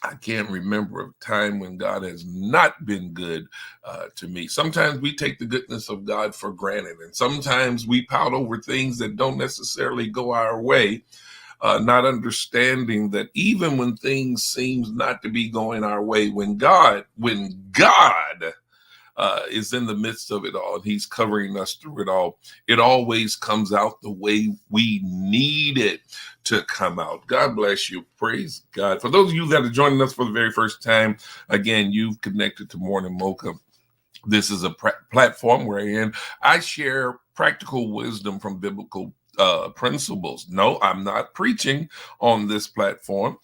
I can't remember a time when God has not been good to me. Sometimes we take the goodness of God for granted, and sometimes we pout over things that don't necessarily go our way, not understanding that even when things seems not to be going our way, when God is in the midst of it all and he's covering us through it all, it always comes out the way we need it to come out. God bless you. Praise God. For those of you that are joining us for the very first time, again, you've connected to Morning Mocha. This is a platform wherein I share practical wisdom from biblical principles. No, I'm not preaching on this platform.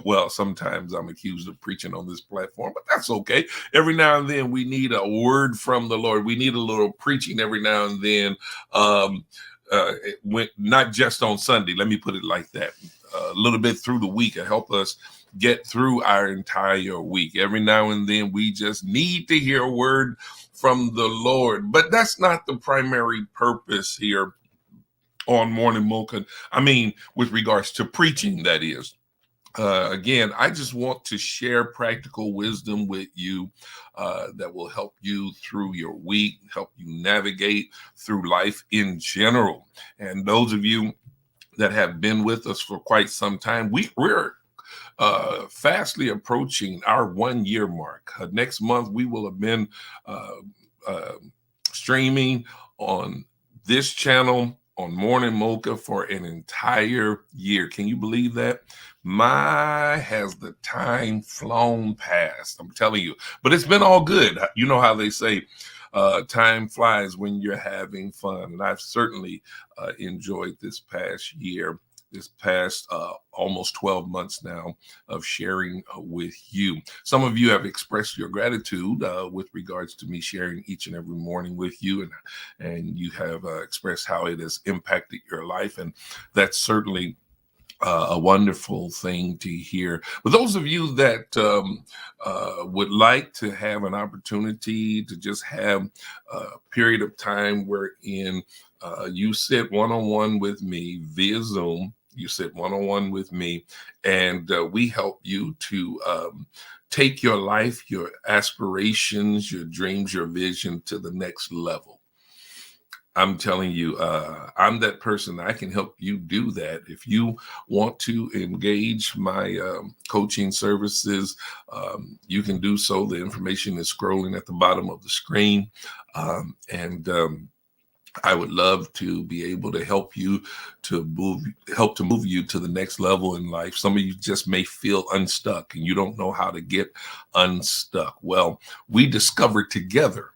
Well, sometimes I'm accused of preaching on this platform, but that's okay. Every now and then we need a word from the Lord. We need a little preaching every now and then, not just on Sunday. Let me put it like that. A little bit through the week to help us get through our entire week. Every now and then we just need to hear a word from the Lord, but that's not the primary purpose here on Morning Mocha. I mean, with regards to preaching, that is. Again, I just want to share practical wisdom with you that will help you through your week, help you navigate through life in general. And those of you that have been with us for quite some time, we're fastly approaching our 1 year mark. Next month, we will have been streaming on this channel on Morning Mocha for an entire year. Can you believe that? Has the time flown past? I'm telling you, but it's been all good. You know how they say, time flies when you're having fun. And I've certainly enjoyed this past year, this past almost 12 months now of sharing with you. Some of you have expressed your gratitude with regards to me sharing each and every morning with you, and you have expressed how it has impacted your life, and that's certainly a wonderful thing to hear. But those of you that would like to have an opportunity to just have a period of time wherein you sit one-on-one with me via Zoom, you sit one-on-one with me, and we help you to take your life, your aspirations, your dreams, your vision to the next level. I'm telling you, I'm that person. I can help you do that. If you want to engage my coaching services, you can do so. The information is scrolling at the bottom of the screen. And I would love to be able to help you to move you to the next level in life. Some of you just may feel unstuck and you don't know how to get unstuck. Well, we discovered together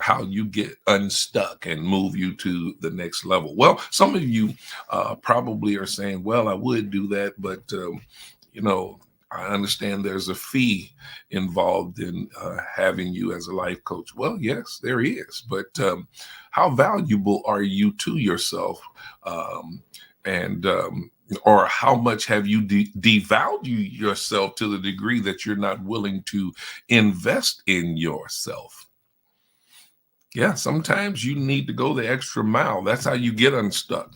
how you get unstuck and move you to the next level. Well, some of you probably are saying, well, I would do that, but I understand there's a fee involved in having you as a life coach. Well, yes, there is. But how valuable are you to yourself? Or how much have you devalued yourself to the degree that you're not willing to invest in yourself? Yeah, sometimes you need to go the extra mile. That's how you get unstuck.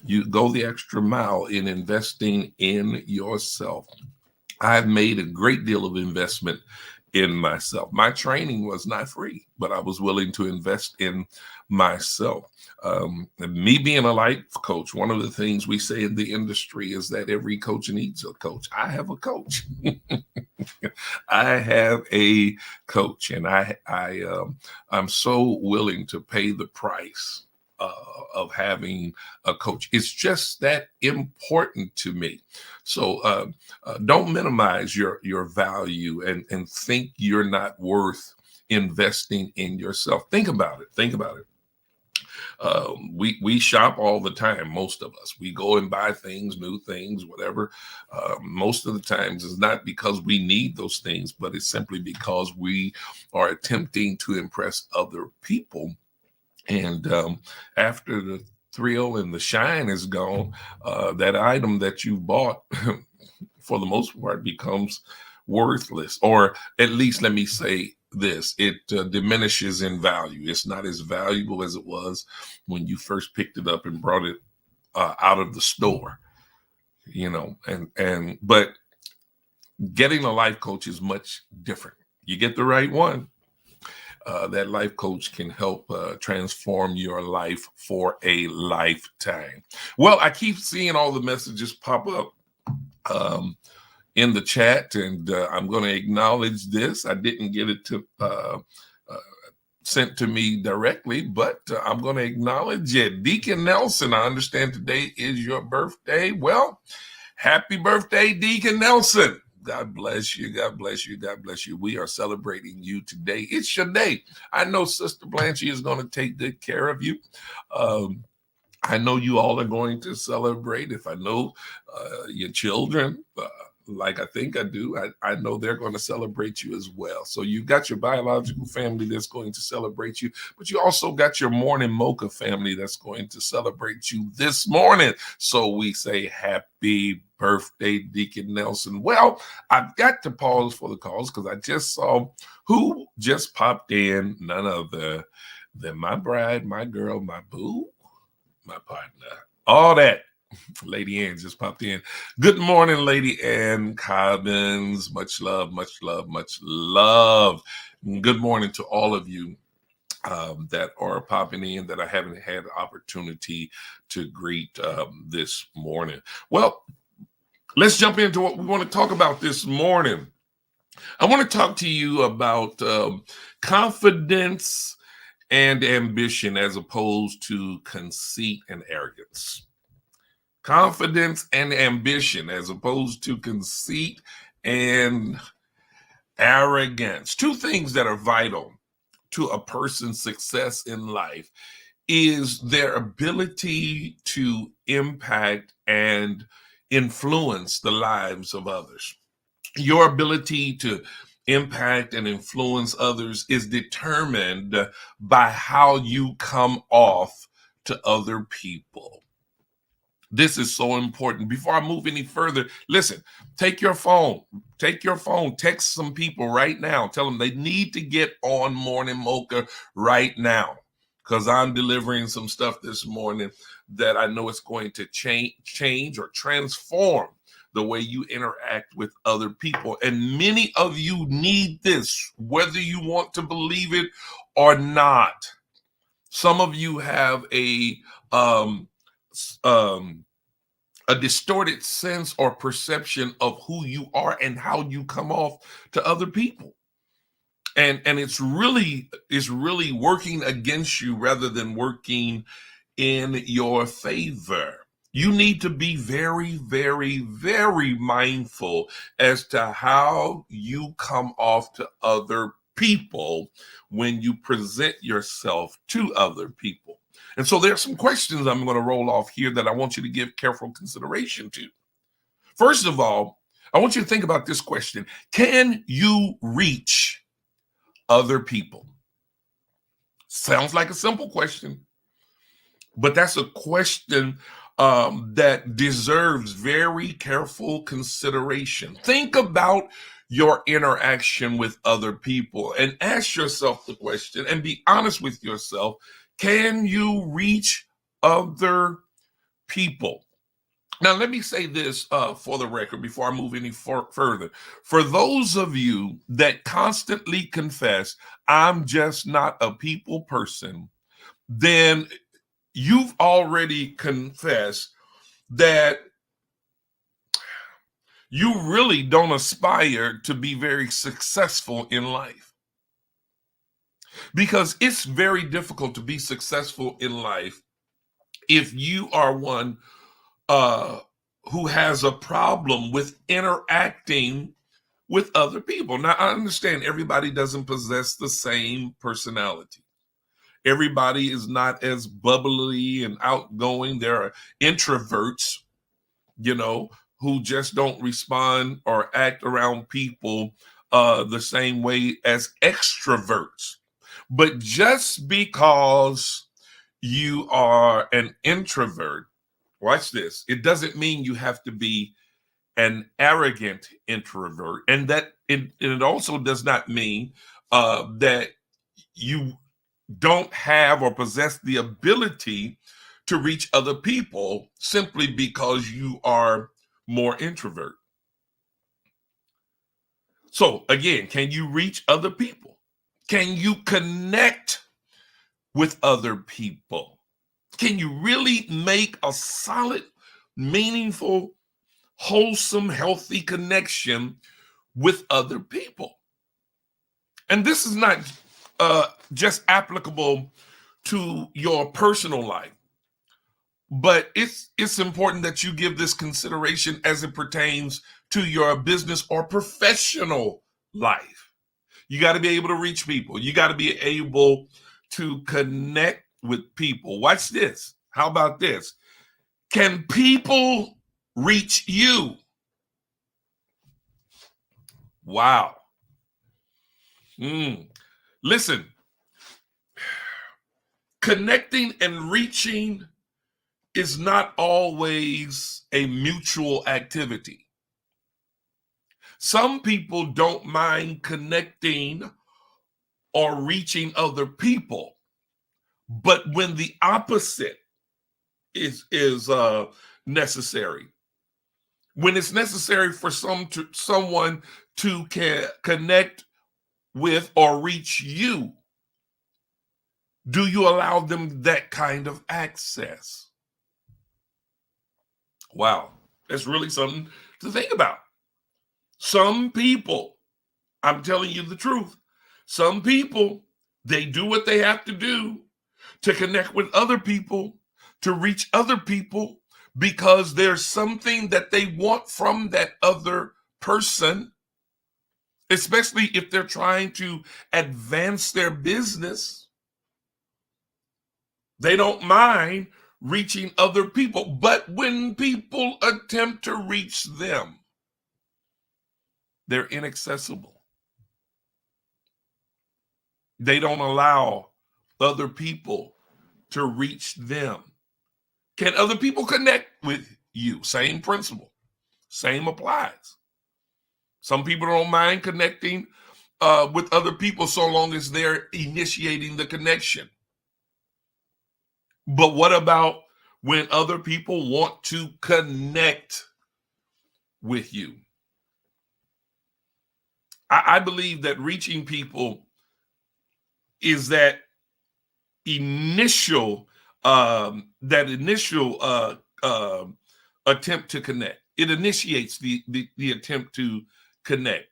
You go the extra mile in investing in yourself. I've made a great deal of investment in myself. My training was not free, but I was willing to invest in myself. Me being a life coach, one of the things we say in the industry is that every coach needs a coach. I have a coach. I have a coach, and I'm so willing to pay the price of having a coach. It's just that important to me. So don't minimize your value and think you're not worth investing in yourself. Think about it. We shop all the time. Most of us, we go and buy things, new things, whatever. Most of the times it's not because we need those things, but it's simply because we are attempting to impress other people. And after the thrill and the shine is gone, that item that you bought, for the most part, becomes worthless. Or at least, let me say this, it diminishes in value. It's not as valuable as it was when you first picked it up and brought it out of the store, but getting a life coach is much different. You get the right one, that life coach can help transform your life for a lifetime. Well, I keep seeing all the messages pop up in the chat, and I'm going to acknowledge this. I didn't get it to sent to me directly, but I'm going to acknowledge it. Deacon Nelson, I understand today is your birthday. Well, happy birthday, Deacon Nelson. God bless you. God bless you. God bless you. We are celebrating you today. It's your day. I know Sister Blanche is going to take good care of you. I know you all are going to celebrate. If I know your children, like I think I do, I know they're going to celebrate you as well. So you've got your biological family that's going to celebrate you, but you also got your morning mocha family that's going to celebrate you this morning. So we say happy birthday, Deacon Nelson. Well, I've got to pause for the calls because I just saw who just popped in, none other than my bride, my girl, my boo, my partner, all that. Lady Ann just popped in. Good morning, Lady Ann Cobbins. Much love, much love, much love. Good morning to all of you that are popping in that I haven't had the opportunity to greet this morning. Well, let's jump into what we want to talk about this morning. I want to talk to you about confidence and ambition as opposed to conceit and arrogance. Confidence and ambition as opposed to conceit and arrogance. Two things that are vital to a person's success in life is their ability to impact and influence the lives of others. Your ability to impact and influence others is determined by how you come off to other people. This is so important. Before I move any further, listen, take your phone, text some people right now. Tell them they need to get on Morning Mocha right now because I'm delivering some stuff this morning that I know it's going to change or transform the way you interact with other people. And many of you need this, whether you want to believe it or not. Some of you have a distorted sense or perception of who you are and how you come off to other people. And it's really working against you rather than working in your favor. You need to be very, very, very mindful as to how you come off to other people when you present yourself to other people. And so there are some questions I'm going to roll off here that I want you to give careful consideration to. First of all, I want you to think about this question. Can you reach other people? Sounds like a simple question, but that's a question that deserves very careful consideration. Think about your interaction with other people and ask yourself the question and be honest with yourself. Can you reach other people? Now, let me say this for the record before I move any further. For those of you that constantly confess, I'm just not a people person, then you've already confessed that you really don't aspire to be very successful in life. Because it's very difficult to be successful in life if you are one who has a problem with interacting with other people. Now, I understand everybody doesn't possess the same personality. Everybody is not as bubbly and outgoing. There are introverts, who just don't respond or act around people the same way as extroverts. But just because you are an introvert, watch this, it doesn't mean you have to be an arrogant introvert. And that it also does not mean that you don't have or possess the ability to reach other people simply because you are more introvert. So again, can you reach other people? Can you connect with other people? Can you really make a solid, meaningful, wholesome, healthy connection with other people? And this is not just applicable to your personal life, but it's important that you give this consideration as it pertains to your business or professional life. You got to be able to reach people. You got to be able to connect with people. Watch this. How about this? Can people reach you? Wow. Listen, connecting and reaching is not always a mutual activity. Some people don't mind connecting or reaching other people, but when the opposite is necessary, when it's necessary for someone to connect with or reach you, do you allow them that kind of access? Wow, that's really something to think about. Some people, I'm telling you the truth, some people, they do what they have to do to connect with other people, to reach other people, because there's something that they want from that other person, especially if they're trying to advance their business. They don't mind reaching other people, but when people attempt to reach them, they're inaccessible. They don't allow other people to reach them. Can other people connect with you? Same principle, same applies. Some people don't mind connecting with other people so long as they're initiating the connection. But what about when other people want to connect with you? I believe that reaching people is that initial attempt to connect. It initiates the attempt to connect.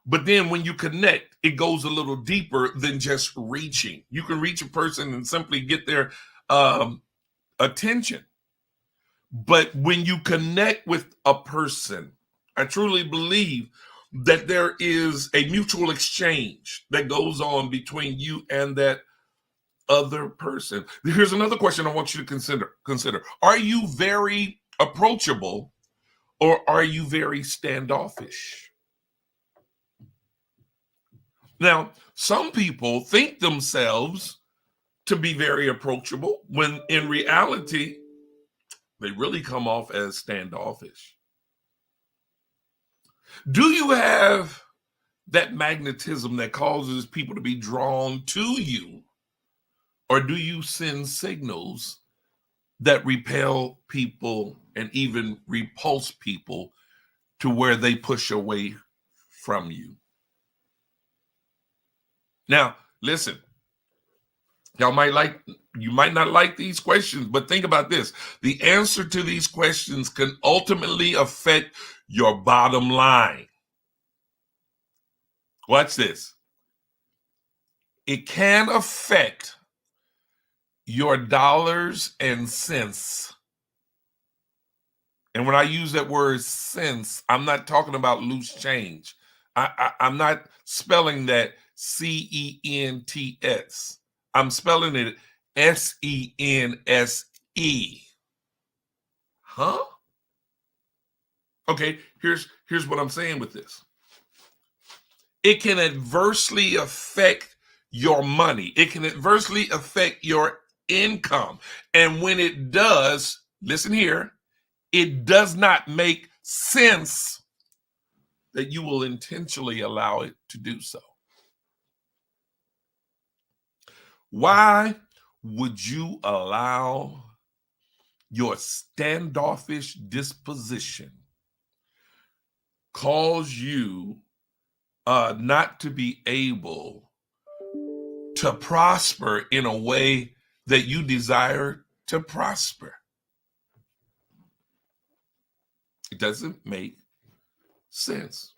But then when you connect, it goes a little deeper than just reaching. You can reach a person and simply get their attention. But when you connect with a person, I truly believe that there is a mutual exchange that goes on between you and that other person. Here's another question I want you to consider. Are you very approachable or are you very standoffish? Now, some people think themselves to be very approachable when in reality, they really come off as standoffish. Do you have that magnetism that causes people to be drawn to you? Or do you send signals that repel people and even repulse people to where they push away from you? Now, listen, you might not like these questions, but think about this. The answer to these questions can ultimately affect your bottom line. Watch this. It can affect your dollars and cents. And when I use that word cents, I'm not talking about loose change. I'm not spelling that CENTS. I'm spelling it SENSE. Huh? Okay, here's what I'm saying with this. It can adversely affect your money. It can adversely affect your income. And when it does, listen here, it does not make sense that you will intentionally allow it to do so. Why would you allow your standoffish disposition cause you not to be able to prosper in a way that you desire to prosper. It doesn't make sense.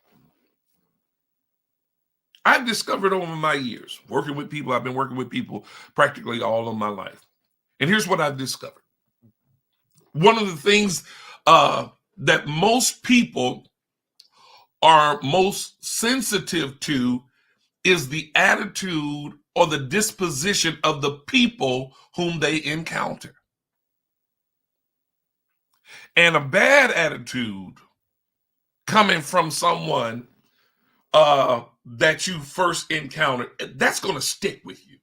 I've discovered over my years working with people, I've been working with people practically all of my life. And here's what I've discovered. One of the things that most people are most sensitive to is the attitude or the disposition of the people whom they encounter. And a bad attitude coming from someone that you first encountered, that's going to stick with you.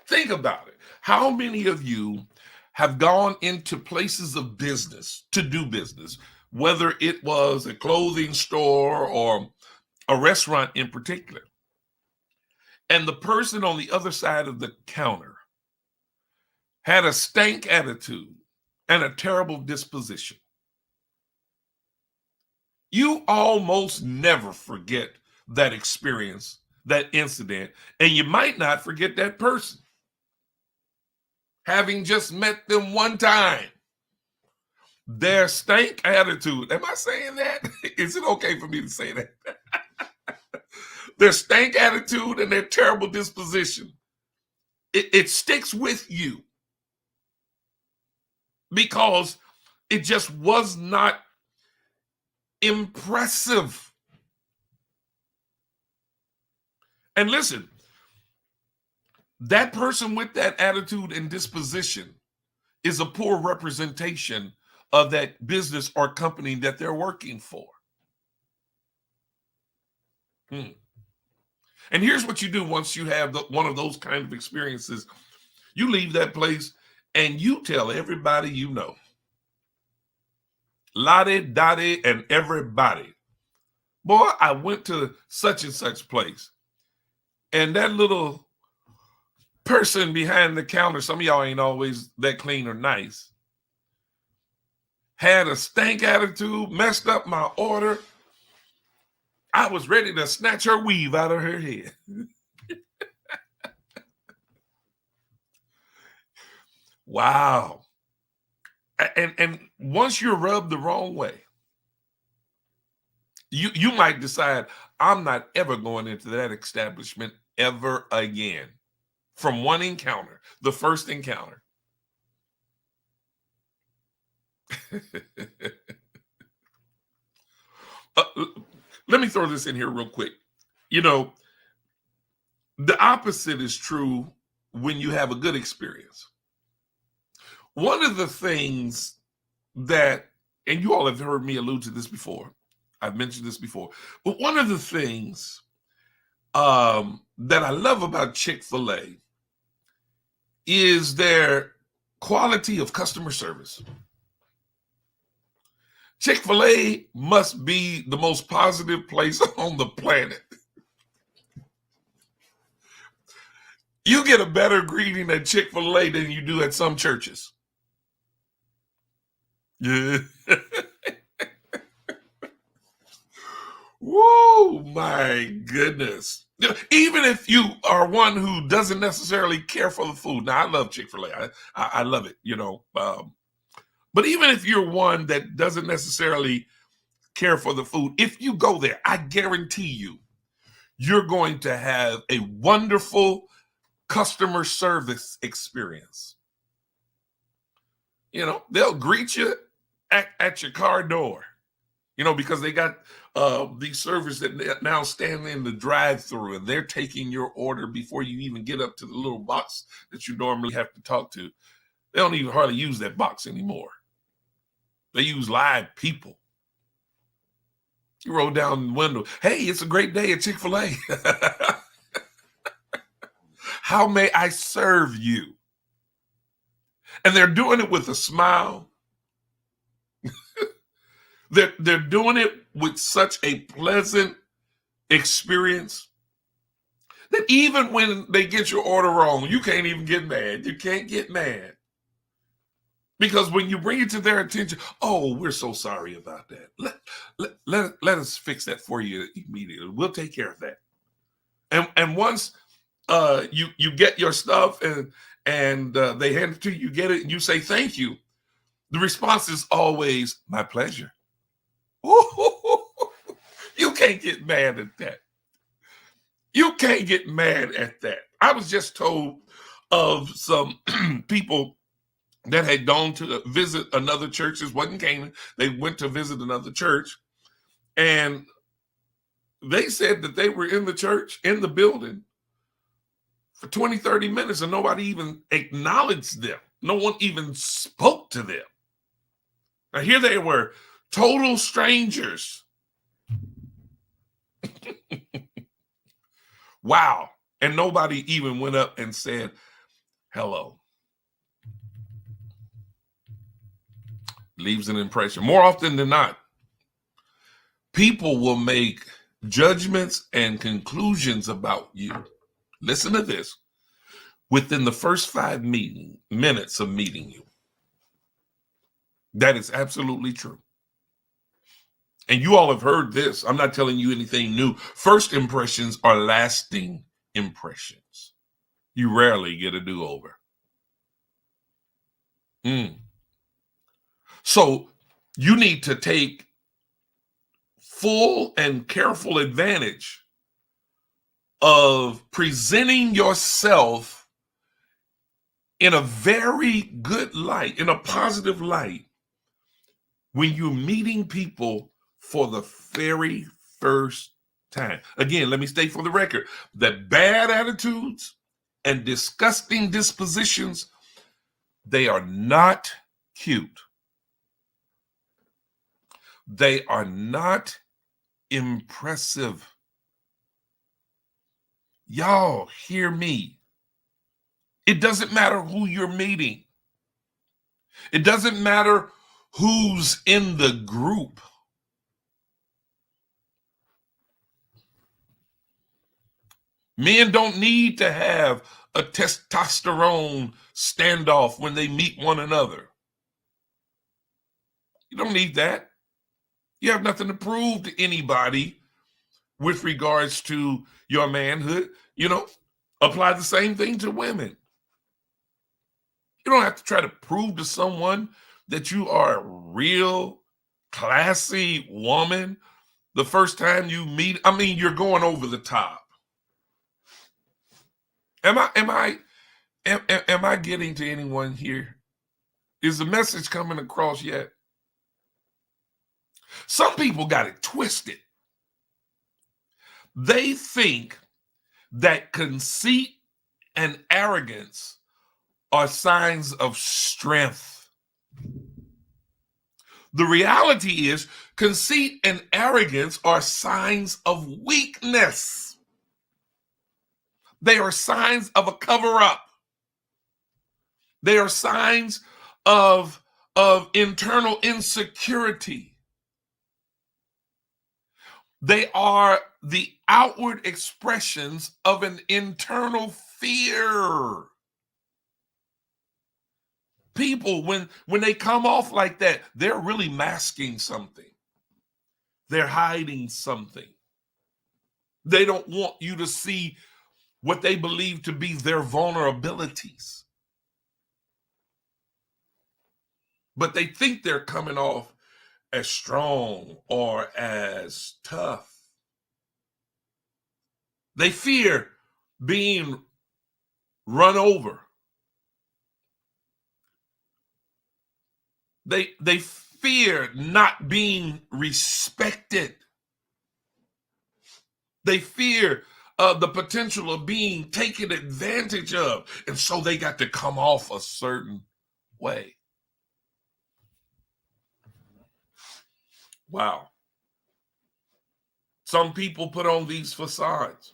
Think about it. How many of you have gone into places of business to do business, whether it was a clothing store or a restaurant in particular, and the person on the other side of the counter had a stank attitude and a terrible disposition? You almost never forget that experience, that incident, and you might not forget that person. Having just met them one time, their stank attitude, am I saying that? Is it okay for me to say that? Their stank attitude and their terrible disposition, it sticks with you because it just was not impressive. And listen, that person with that attitude and disposition is a poor representation of that business or company that they're working for. And here's what you do once you have one of those kind of experiences. You leave that place and you tell everybody you know. Lottie, Dottie, and everybody. Boy, I went to such and such place. And that little person behind the counter, some of y'all ain't always that clean or nice, had a stank attitude, messed up my order. I was ready to snatch her weave out of her head. Wow. And once you're rubbed the wrong way, you might decide, I'm not ever going into that establishment ever again. From one encounter, the first encounter. Let me throw this in here real quick. You know, the opposite is true when you have a good experience. One of the things that, and you all have heard me allude to this before, I've mentioned this before, but one of the things that I love about Chick-fil-A is their quality of customer service. Chick-fil-A must be the most positive place on the planet. You get a better greeting at Chick-fil-A than you do at some churches. Yeah. Whoa, my goodness. Even if you are one who doesn't necessarily care for the food. Now, I love Chick-fil-A. I love it, you know. But even if you're one that doesn't necessarily care for the food, if you go there, I guarantee you, you're going to have a wonderful customer service experience. You know, they'll greet you at your car door, you know, because they got these servers that now stand in the drive-thru and they're taking your order before you even get up to the little box that you normally have to talk to. They don't even hardly use that box anymore. They use live people. You roll down the window. Hey, it's a great day at Chick-fil-A. How may I serve you? And they're doing it with a smile. They're doing it with such a pleasant experience that even when they get your order wrong, you can't even get mad. You can't get mad. Because when you bring it to their attention, oh, we're so sorry about that. Let us fix that for you immediately. We'll take care of that. And once you get your stuff and they hand it to you, you get it, and you say thank you, the response is always my pleasure. You can't get mad at that. You can't get mad at that. I was just told of some people that had gone to visit another church. This wasn't Canaan. They went to visit another church, and they said that they were in the church, in the building, for 20, 30 minutes, and nobody even acknowledged them. No one even spoke to them. Now, here they were, total strangers. Wow. And nobody even went up and said hello. Leaves an impression. More often than not, people will make judgments and conclusions about you. Listen to this. Within the first 5 minutes of meeting you. That is absolutely true. And you all have heard this. I'm not telling you anything new. First impressions are lasting impressions. You rarely get a do-over. So you need to take full and careful advantage of presenting yourself in a very good light, in a positive light, when you're meeting people for the very first time. Again, let me state for the record that bad attitudes and disgusting dispositions, they are not cute. They are not impressive. Y'all hear me. It doesn't matter who you're meeting. It doesn't matter who's in the group. Men don't need to have a testosterone standoff when they meet one another. You don't need that. You have nothing to prove to anybody with regards to your manhood. Apply the same thing to women. You don't have to try to prove to someone that you are a real classy woman the first time you meet. I mean, you're going over the top. Am I getting to anyone here? Is the message coming across yet? Some people got it twisted. They think that conceit and arrogance are signs of strength. The reality is, conceit and arrogance are signs of weakness. They are signs of a cover-up. They are signs of internal insecurity. They are the outward expressions of an internal fear. People, when they come off like that, they're really masking something. They're hiding something. They don't want you to see what they believe to be their vulnerabilities. But they think they're coming off as strong or as tough. They fear being run over. They fear not being respected. They fear the potential of being taken advantage of. And so they got to come off a certain way. Wow. Some people put on these facades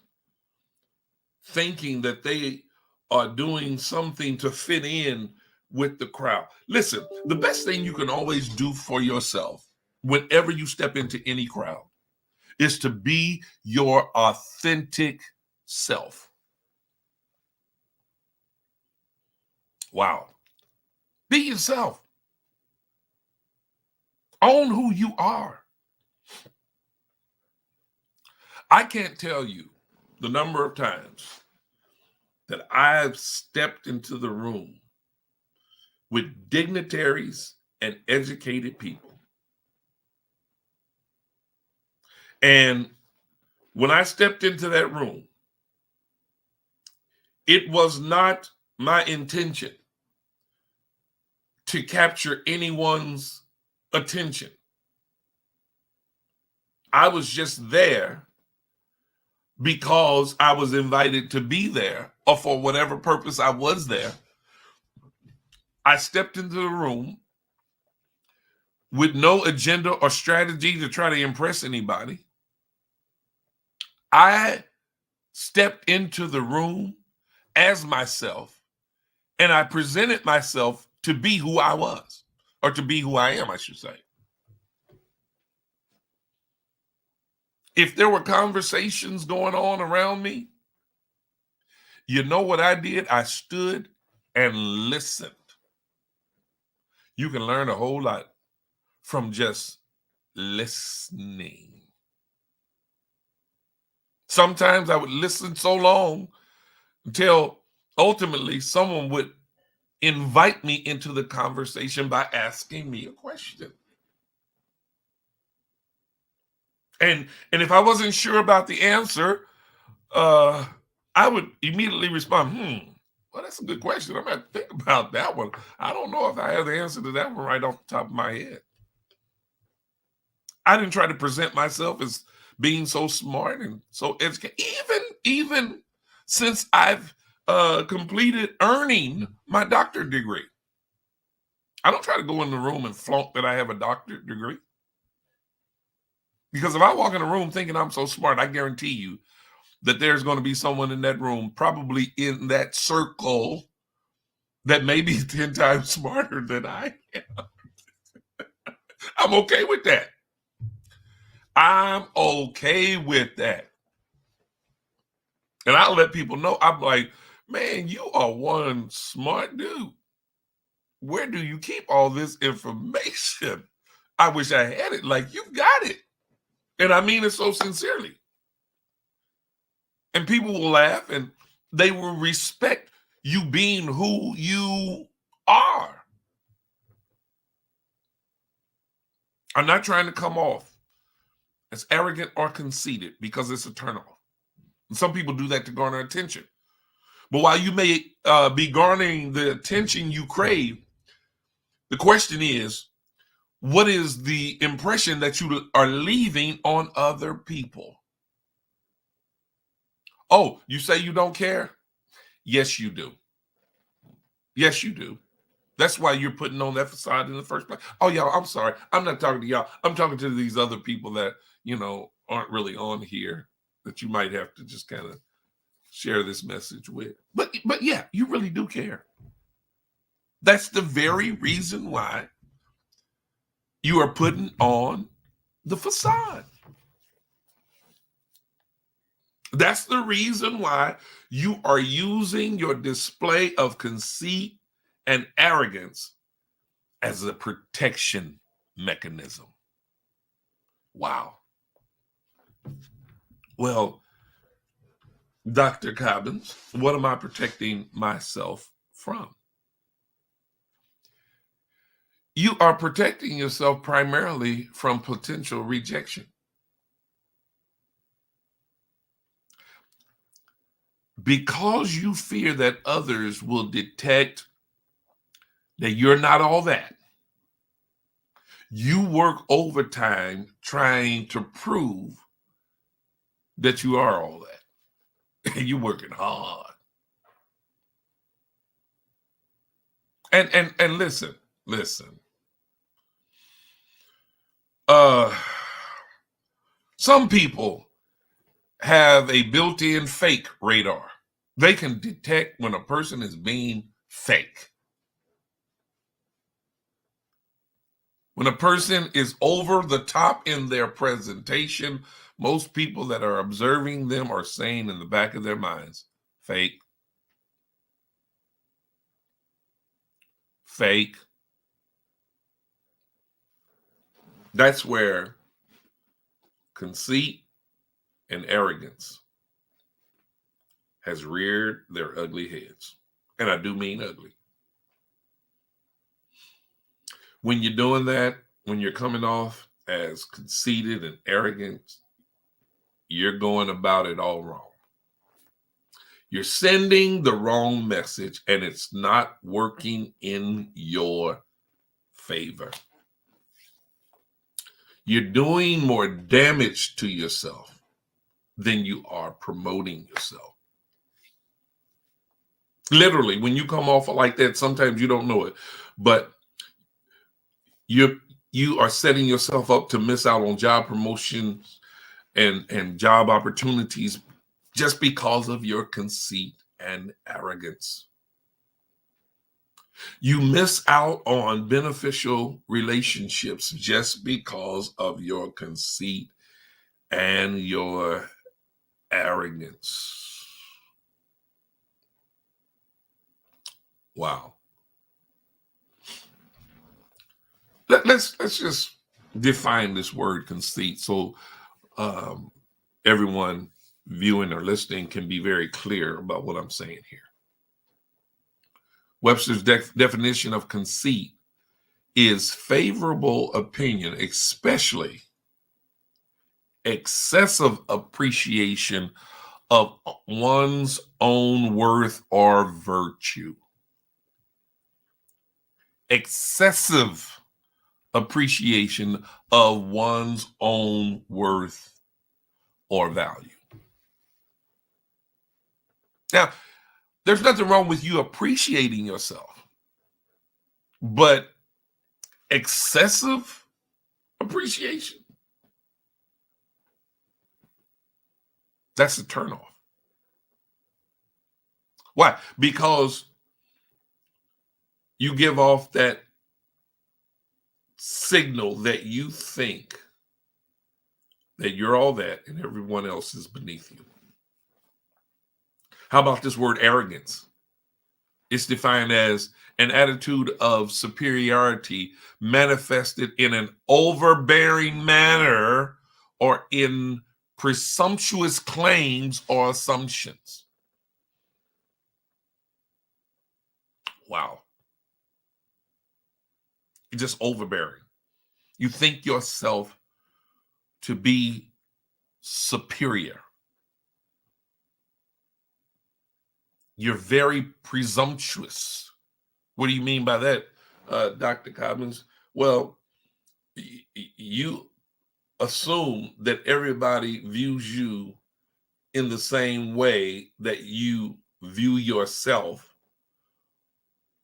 thinking that they are doing something to fit in with the crowd. Listen, the best thing you can always do for yourself whenever you step into any crowd is to be your authentic self. Wow. Be yourself. Own who you are. I can't tell you the number of times that I've stepped into the room with dignitaries and educated people. And when I stepped into that room, it was not my intention to capture anyone's attention. I was just there because I was invited to be there, or for whatever purpose I was there. I stepped into the room with no agenda or strategy to try to impress anybody. I stepped into the room as myself, and I presented myself to be who I was, or to be who I am, I should say. If there were conversations going on around me, you know what I did? I stood and listened. You can learn a whole lot from just listening. Sometimes I would listen so long until ultimately someone would invite me into the conversation by asking me a question. And if I wasn't sure about the answer, I would immediately respond, well, that's a good question. I'm going to think about that one. I don't know if I have the answer to that one right off the top of my head. I didn't try to present myself as being so smart and so educated, even since I've completed earning my doctorate degree. I don't try to go in the room and flaunt that I have a doctorate degree. Because if I walk in a room thinking I'm so smart, I guarantee you that there's going to be someone in that room, probably in that circle, that may be 10 times smarter than I am. I'm okay with that. I'm okay with that. And I'll let people know, I'm like, man, you are one smart dude. Where do you keep all this information? I wish I had it. Like, you got it. And I mean it so sincerely. And people will laugh and they will respect you being who you are. I'm not trying to come off as arrogant or conceited, because it's a turnoff. And some people do that to garner attention. But while you may be garnering the attention you crave, the question is, what is the impression that you are leaving on other people? Oh, you say you don't care? Yes, you do. Yes, you do. That's why you're putting on that facade in the first place. Oh, y'all, I'm sorry. I'm not talking to y'all. I'm talking to these other people that, aren't really on here, that you might have to just kind of share this message with. But yeah, you really do care. That's the very reason why you are putting on the facade. That's the reason why you are using your display of conceit and arrogance as a protection mechanism. Wow. Well, Dr. Cobbins, what am I protecting myself from? You are protecting yourself primarily from potential rejection. Because you fear that others will detect that you're not all that, you work overtime trying to prove that you are all that. And you're working hard. And listen. Some people have a built-in fake radar. They can detect when a person is being fake. When a person is over the top in their presentation, most people that are observing them are saying in the back of their minds, fake, fake. That's where conceit and arrogance has reared their ugly heads. And I do mean ugly. When you're doing that, when you're coming off as conceited and arrogant, you're going about it all wrong. You're sending the wrong message, and it's not working in your favor. You're doing more damage to yourself than you are promoting yourself. Literally, when you come off like that, sometimes you don't know it, but you are setting yourself up to miss out on job promotions and job opportunities just because of your conceit and arrogance. You miss out on beneficial relationships just because of your conceit and your arrogance. Wow. Let's just define this word conceit so everyone viewing or listening can be very clear about what I'm saying here. Webster's definition of conceit is favorable opinion, especially excessive appreciation of one's own worth or virtue. Excessive appreciation of one's own worth or value. Now, there's nothing wrong with you appreciating yourself, but excessive appreciation, that's a turnoff. Why? Because you give off that signal that you think that you're all that and everyone else is beneath you. How about this word arrogance? It's defined as an attitude of superiority manifested in an overbearing manner or in presumptuous claims or assumptions. Wow. You're just overbearing. You think yourself to be superior. You're very presumptuous. What do you mean by that, Dr. Cobbins? Well, you assume that everybody views you in the same way that you view yourself,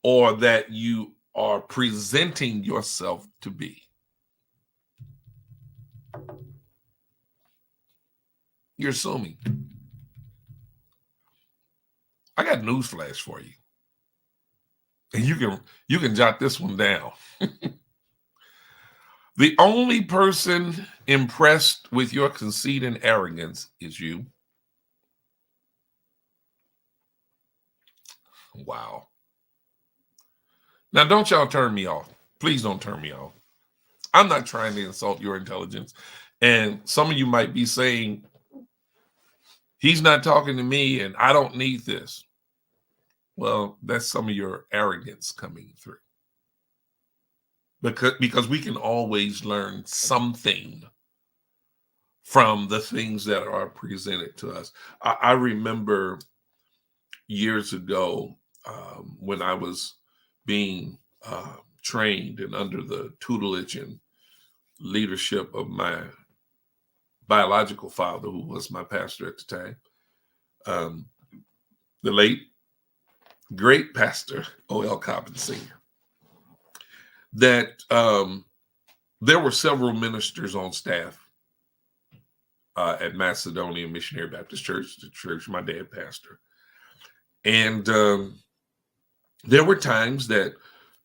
or that you are presenting yourself to be. You're assuming. I got news flash for you. And you can jot this one down. The only person impressed with your conceit and arrogance is you. Wow. Now, don't y'all turn me off. Please don't turn me off. I'm not trying to insult your intelligence. And some of you might be saying, he's not talking to me and I don't need this. Well, that's some of your arrogance coming through. Because we can always learn something from the things that are presented to us. I remember years ago when I was being trained and under the tutelage and leadership of my biological father, who was my pastor at the time, the late, great pastor, O.L. Cobbins Sr., that there were several ministers on staff at Macedonia Missionary Baptist Church, the church my dad pastored. And there were times that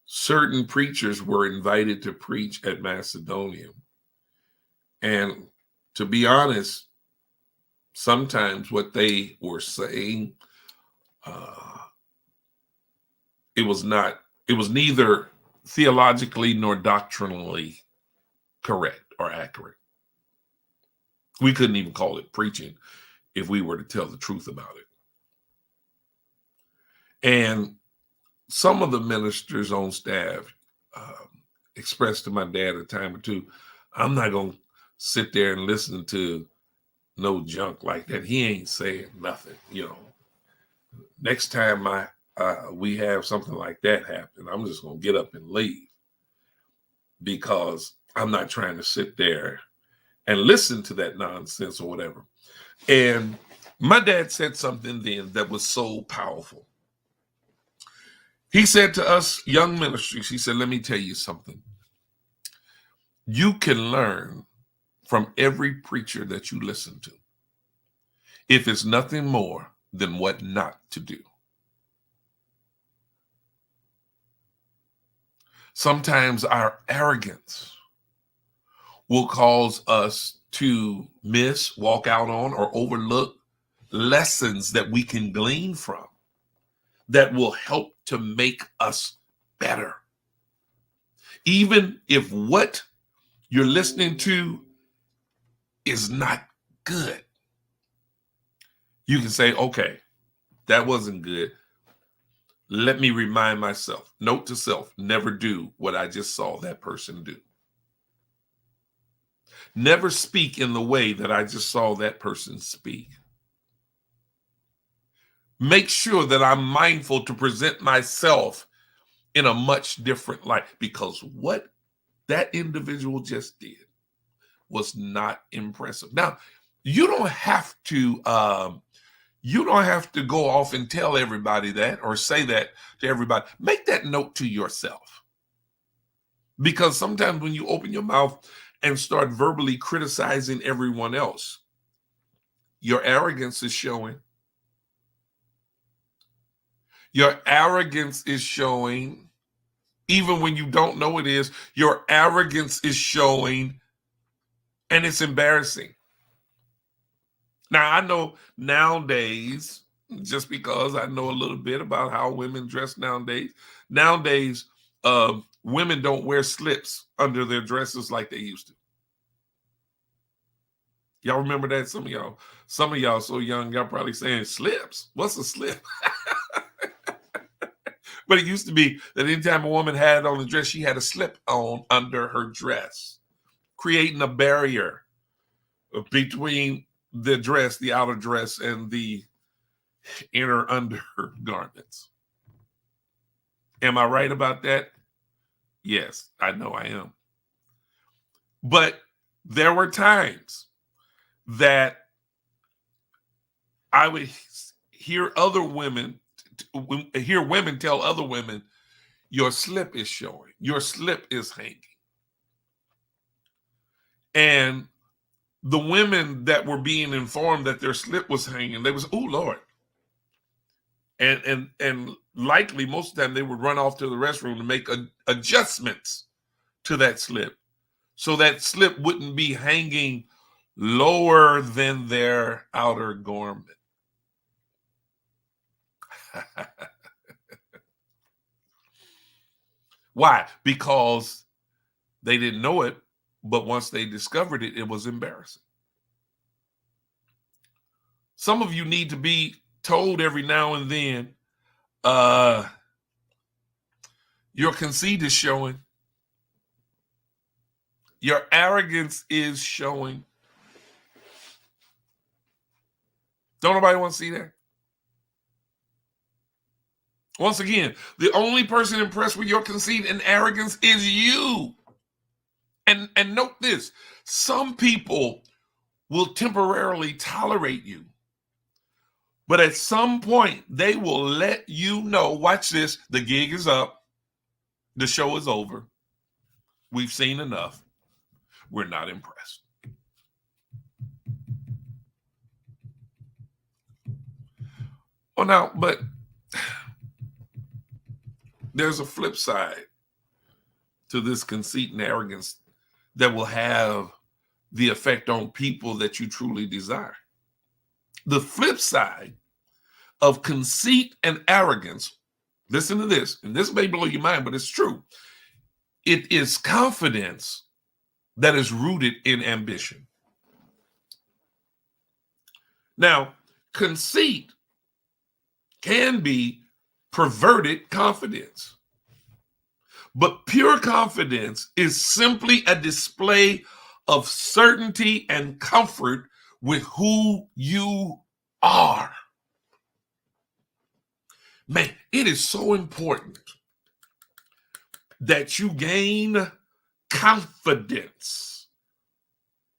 certain preachers were invited to preach at Macedonia. And to be honest, sometimes what they were saying, it was neither theologically nor doctrinally correct or accurate. We couldn't even call it preaching if we were to tell the truth about it. And some of the ministers on staff expressed to my dad a time or two, I'm not going to sit there and listen to no junk like that. He ain't saying nothing, you know. Next time we have something like that happen, I'm just going to get up and leave, because I'm not trying to sit there and listen to that nonsense or whatever. And my dad said something then that was so powerful. He said to us young ministers, he said, let me tell you something. You can learn from every preacher that you listen to, if it's nothing more than what not to do. Sometimes our arrogance will cause us to miss, walk out on, or overlook lessons that we can glean from that will help to make us better. Even if what you're listening to is not good, you can say, okay, that wasn't good. Let me remind myself, note to self, never do what I just saw that person do. Never speak in the way that I just saw that person speak. Make sure that I'm mindful to present myself in a much different light, because what that individual just did was not impressive. Now, you don't have to go off and tell everybody that or say that to everybody. Make that note to yourself. Because sometimes when you open your mouth and start verbally criticizing everyone else, your arrogance is showing. Your arrogance is showing, even when you don't know it is. Your arrogance is showing, and it's embarrassing. Now, I know nowadays, just because I know a little bit about how women dress nowadays, women don't wear slips under their dresses like they used to. Y'all remember that? Some of y'all so young, y'all probably saying slips. What's a slip? But it used to be that anytime a woman had on a dress, she had a slip on under her dress, creating a barrier between the dress, the outer dress, and the inner undergarments. Am I right about that? Yes, I know I am. But there were times that I would hear women tell other women, your slip is showing, your slip is hanging. And the women that were being informed that their slip was hanging, they was, oh Lord. And likely most of the time they would run off to the restroom to make adjustments to that slip, so that slip wouldn't be hanging lower than their outer garment. Why? Because they didn't know it, but once they discovered it, it was embarrassing. Some of you need to be told every now and then, your conceit is showing. Your arrogance is showing. Don't nobody want to see that? Once again, the only person impressed with your conceit and arrogance is you. And note this, some people will temporarily tolerate you, but at some point they will let you know, watch this, the gig is up, the show is over, we've seen enough, we're not impressed. Well, now, but there's a flip side to this conceit and arrogance that will have the effect on people that you truly desire. The flip side of conceit and arrogance, listen to this, and this may blow your mind, but it's true. It is confidence that is rooted in ambition. Now, conceit can be perverted confidence, but pure confidence is simply a display of certainty and comfort with who you are. Man, it is so important that you gain confidence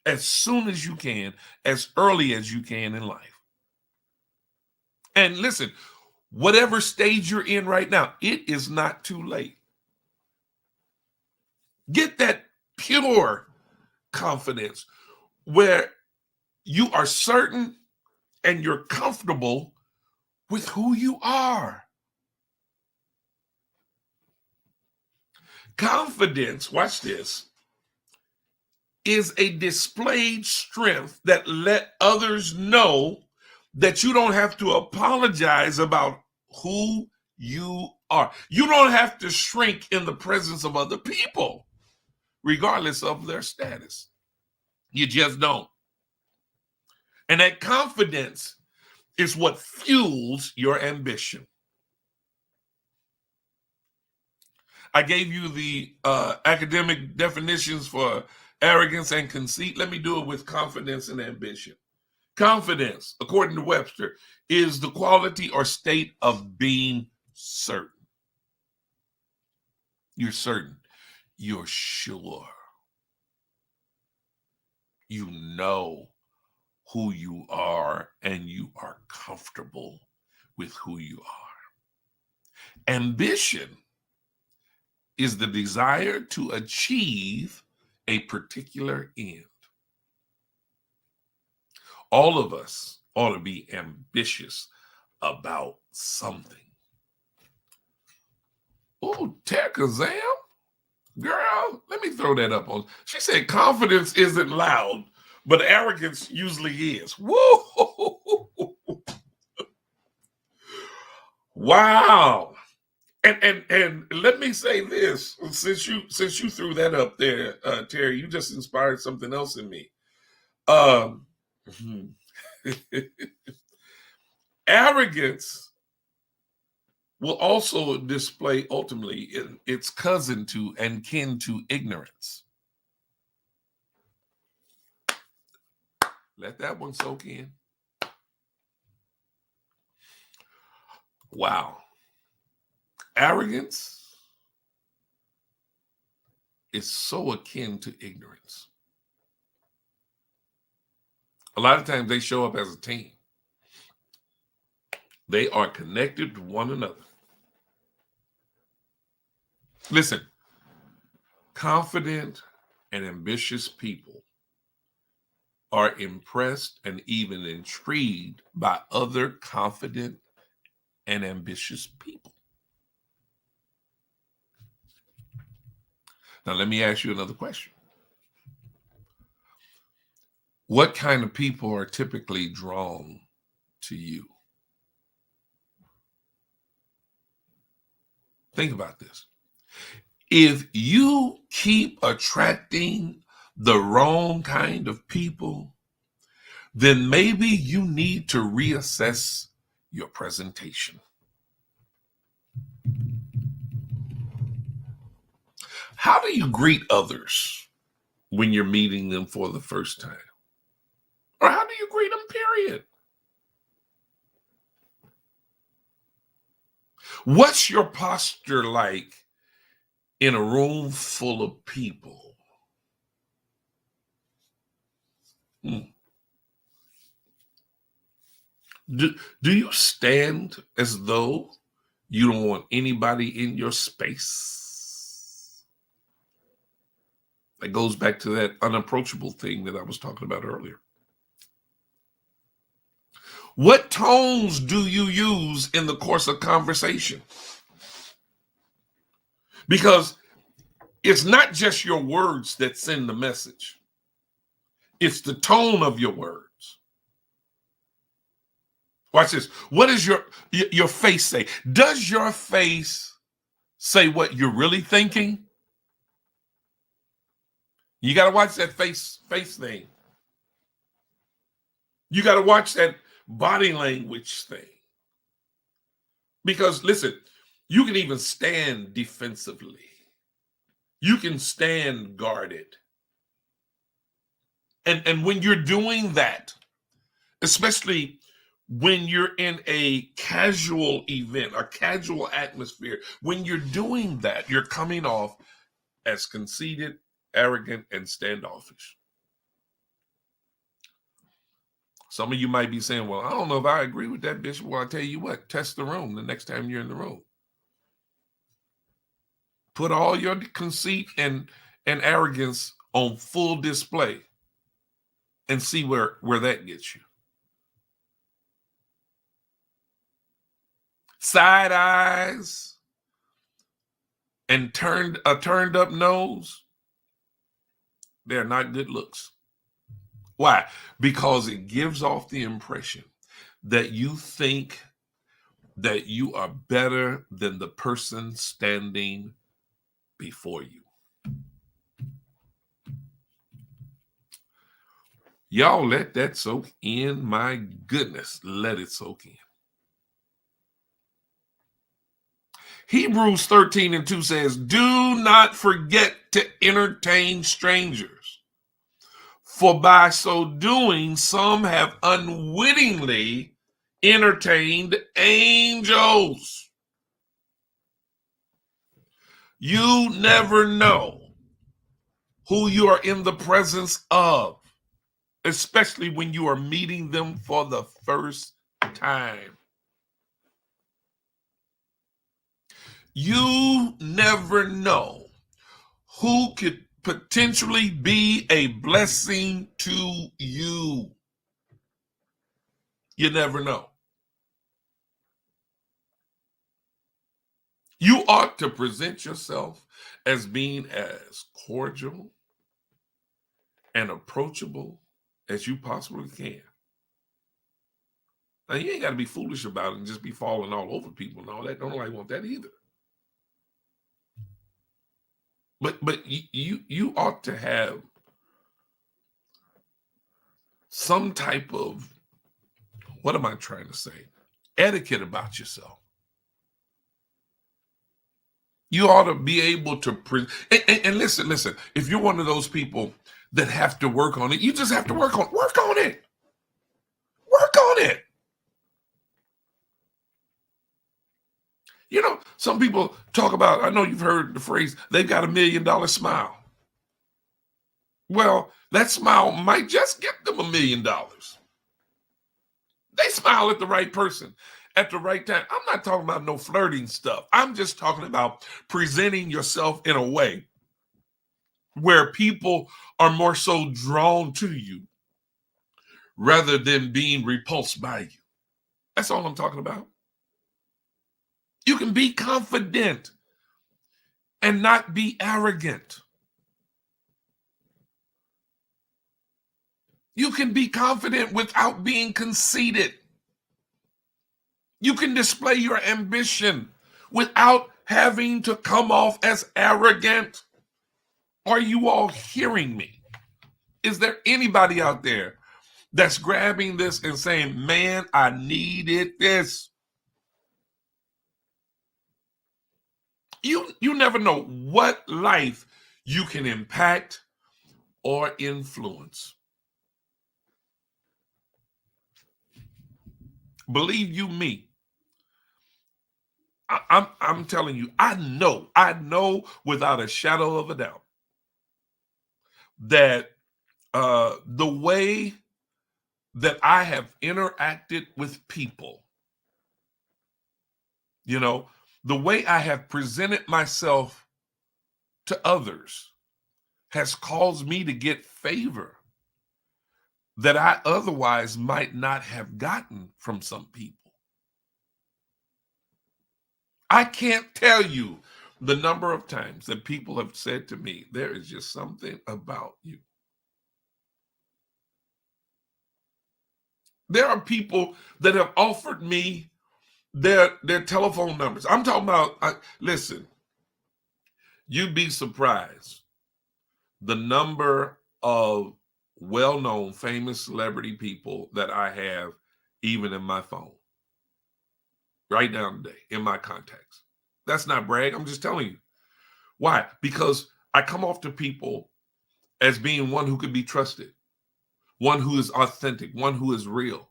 as soon as you can, as early as you can in life. And listen, whatever stage you're in right now, it is not too late. Get that pure confidence where you are certain and you're comfortable with who you are. Confidence, watch this, is a displayed strength that let others know that you don't have to apologize about who you are. You don't have to shrink in the presence of other people, regardless of their status. You just don't. And that confidence is what fuels your ambition. I gave you the academic definitions for arrogance and conceit. Let me do it with confidence and ambition. Confidence, according to Webster, is the quality or state of being certain. You're certain. You're sure. You know who you are and you are comfortable with who you are. Ambition is the desire to achieve a particular end. All of us ought to be ambitious about something. Oh, Tekazam, girl, let me throw that up on. She said confidence isn't loud, but arrogance usually is. Woo! Wow. And let me say this, since you threw that up there, Terry, you just inspired something else in me. Arrogance will also display ultimately its cousin to and kin to ignorance. Let that one soak in. Wow. Arrogance is so akin to ignorance. A lot of times they show up as a team. They are connected to one another. Listen, confident and ambitious people are impressed and even intrigued by other confident and ambitious people. Now, let me ask you another question. What kind of people are typically drawn to you? Think about this. If you keep attracting the wrong kind of people, then maybe you need to reassess your presentation. How do you greet others when you're meeting them for the first time? Or how do you greet them, period? What's your posture like in a room full of people? Do you stand as though you don't want anybody in your space? That goes back to that unapproachable thing that I was talking about earlier. What tones do you use in the course of conversation? Because it's not just your words that send the message. It's the tone of your words. Watch this. What does your face say? Does your face say what you're really thinking? You got to watch that face thing. You got to watch that body language thing. Because listen, you can even stand defensively. You can stand guarded. And when you're doing that, especially when you're in a casual event, a casual atmosphere, when you're doing that, you're coming off as conceited, arrogant, and standoffish. Some of you might be saying, well, I don't know if I agree with that, Bishop. Well, I tell you what, test the room the next time you're in the room. Put all your conceit and arrogance on full display and see where that gets you. Side eyes and a turned up nose, they're not good looks. Why? Because it gives off the impression that you think that you are better than the person standing before you. Y'all let that soak in. My goodness, let it soak in. Hebrews 13:2 says, do not forget to entertain strangers, for by so doing, some have unwittingly entertained angels. You never know who you are in the presence of, especially when you are meeting them for the first time. You never know who could potentially be a blessing to you. You never know. You ought to present yourself as being as cordial and approachable as you possibly can. Now, you ain't got to be foolish about it and just be falling all over people and all that. Don't nobody want that either. But you ought to have some type of, what am I trying to say? Etiquette about yourself. You ought to be able to and listen, if you're one of those people that have to work on it, you just have to work on it. Work on it. You know, some people talk about, I know you've heard the phrase, they've got $1 million smile. Well, that smile might just get them $1 million. They smile at the right person at the right time. I'm not talking about no flirting stuff. I'm just talking about presenting yourself in a way where people are more so drawn to you rather than being repulsed by you. That's all I'm talking about. You can be confident and not be arrogant. You can be confident without being conceited. You can display your ambition without having to come off as arrogant. Are you all hearing me? Is there anybody out there that's grabbing this and saying, man, I needed this? You never know what life you can impact or influence. Believe you me, I'm telling you, I know without a shadow of a doubt that the way that I have interacted with people, you know, the way I have presented myself to others has caused me to get favor that I otherwise might not have gotten from some people. I can't tell you the number of times that people have said to me, there is just something about you. There are people that have offered me their telephone numbers. I'm talking about, listen, you'd be surprised the number of well-known, famous celebrity people that I have, even in my phone, right now today, in my contacts. That's not brag. I'm just telling you. Why? Because I come off to people as being one who can be trusted, one who is authentic, one who is real.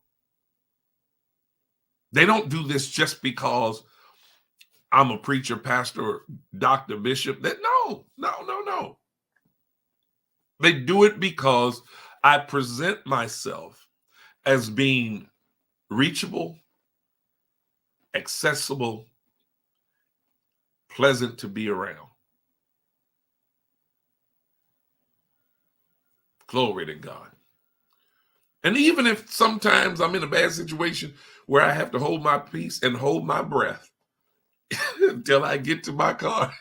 They don't do this just because I'm a preacher, pastor, doctor, bishop. No. They do it because I present myself as being reachable, accessible, pleasant to be around. Glory to God. And even if sometimes I'm in a bad situation where I have to hold my peace and hold my breath until I get to my car,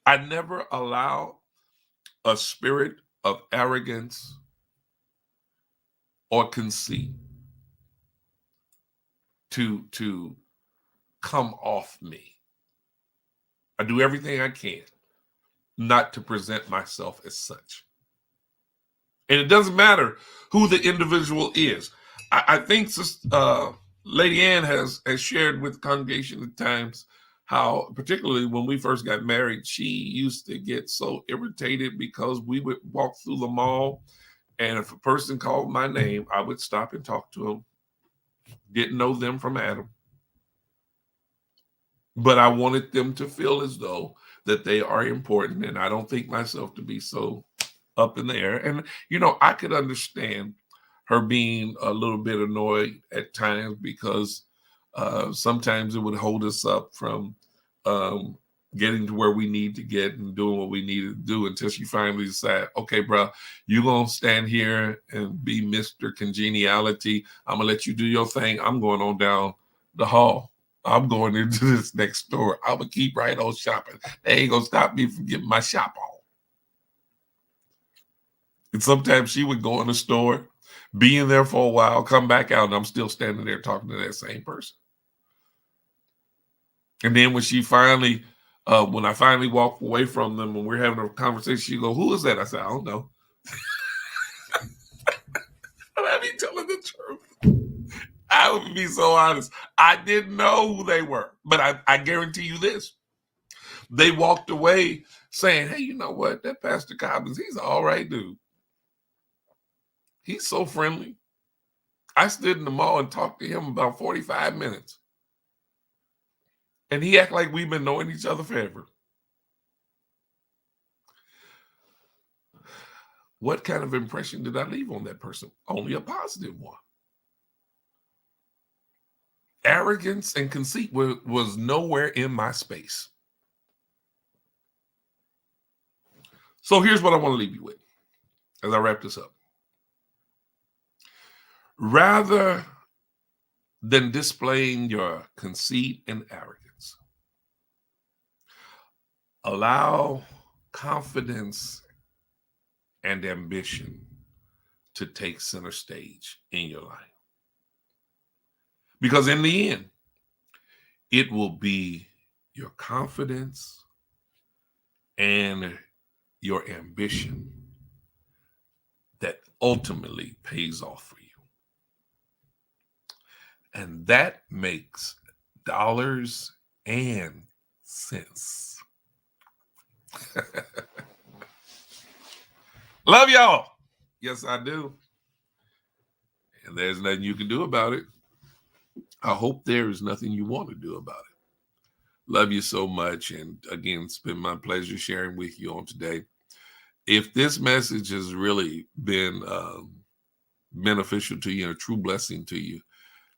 I never allow a spirit of arrogance or conceit to come off me. I do everything I can not to present myself as such. And it doesn't matter who the individual is. I think Lady Ann has shared with the congregation at times how, particularly when we first got married, she used to get so irritated because we would walk through the mall, and if a person called my name, I would stop and talk to them. Didn't know them from Adam. But I wanted them to feel as though that they are important, and I don't think myself to be so up in the air. And, I could understand her being a little bit annoyed at times because sometimes it would hold us up from getting to where we need to get and doing what we needed to do until she finally decided, okay, bro, you're going to stand here and be Mr. Congeniality. I'm going to let you do your thing. I'm going on down the hall. I'm going into this next store. I'm going to keep right on shopping. They ain't going to stop me from getting my shop on. And sometimes she would go in the store, be in there for a while, come back out, and I'm still standing there talking to that same person. And then when I finally walk away from them and we're having a conversation, she go, "Who is that?" I said, "I don't know." I be telling the truth. I would be so honest. I didn't know who they were, but I guarantee you this. They walked away saying, "Hey, you know what? That Pastor Cobbins, he's an all right dude. He's so friendly." I stood in the mall and talked to him about 45 minutes. And he act like we've been knowing each other forever. What kind of impression did I leave on that person? Only a positive one. Arrogance and conceit was nowhere in my space. So here's what I want to leave you with as I wrap this up. Rather than displaying your conceit and arrogance, allow confidence and ambition to take center stage in your life. Because in the end, it will be your confidence and your ambition that ultimately pays off for you. And that makes dollars and cents. Love y'all. Yes, I do. And there's nothing you can do about it. I hope there is nothing you want to do about it. Love you so much. And again, it's been my pleasure sharing with you on today. If this message has really been beneficial to you and a true blessing to you,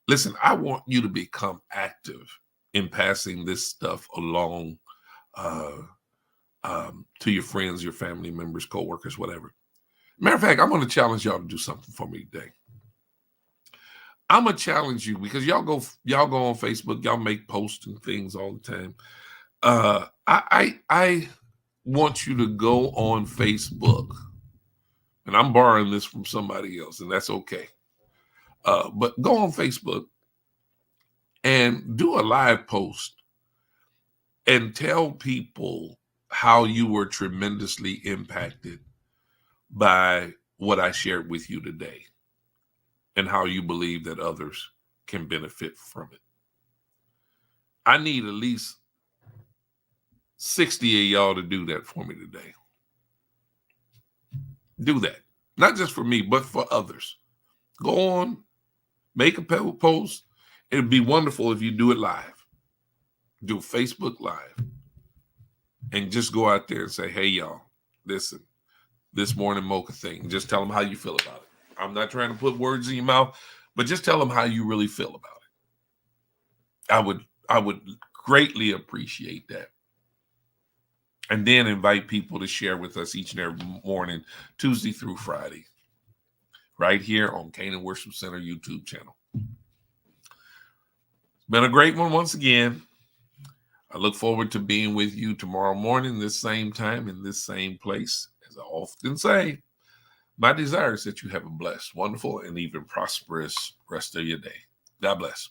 listen, I want you to become active in passing this stuff along to your friends, your family members, coworkers, whatever. Matter of fact, I'm going to challenge y'all to do something for me today. I'm going to challenge you because y'all go on Facebook, y'all make posts and things all the time. I want you to go on Facebook, and I'm borrowing this from somebody else, and that's okay. But go on Facebook and do a live post and tell people how you were tremendously impacted by what I shared with you today and how you believe that others can benefit from it. I need at least 60 of y'all to do that for me today. Do that. Not just for me, but for others. Go on, make a post. It'd be wonderful if you do it live. Do Facebook Live. And just go out there and say, hey, y'all, listen, this morning mocha thing. Just tell them how you feel about it. I'm not trying to put words in your mouth, but just tell them how you really feel about it. I would greatly appreciate that. And then invite people to share with us each and every morning, Tuesday through Friday, right here on Canaan Worship Center YouTube channel. It's been a great one once again. I look forward to being with you tomorrow morning, this same time, in this same place. As I often say, my desire is that you have a blessed, wonderful, and even prosperous rest of your day. God bless.